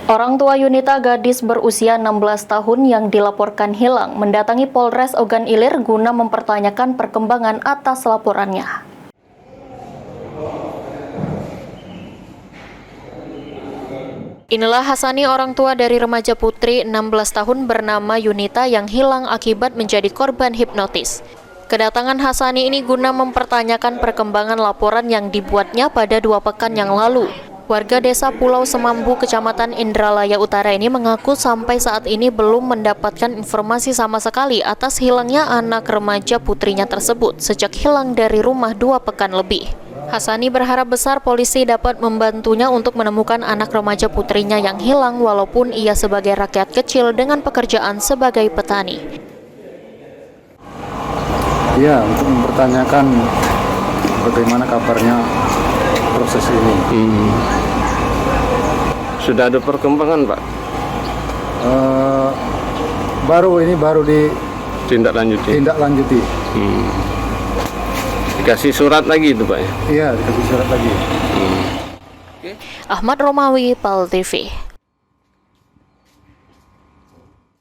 Orang tua Yunita, gadis berusia 16 tahun yang dilaporkan hilang, mendatangi Polres Ogan Ilir guna mempertanyakan perkembangan atas laporannya. Inilah Hasani, orang tua dari remaja putri 16 tahun bernama Yunita yang hilang akibat menjadi korban hipnotis. Kedatangan Hasani ini guna mempertanyakan perkembangan laporan yang dibuatnya pada 2 pekan yang lalu. Warga desa Pulau Semambu, Kecamatan Indralaya Utara ini mengaku sampai saat ini belum mendapatkan informasi sama sekali atas hilangnya anak remaja putrinya tersebut sejak hilang dari rumah 2 pekan lebih. Hasani berharap besar polisi dapat membantunya untuk menemukan anak remaja putrinya yang hilang walaupun ia sebagai rakyat kecil dengan pekerjaan sebagai petani. Ya, untuk mempertanyakan bagaimana kabarnya proses ini. Sudah ada perkembangan, Pak? Baru Tindak lanjuti. Dikasih surat lagi itu, Pak? Iya, dikasih surat lagi. Ahmad Romawi, PAL TV.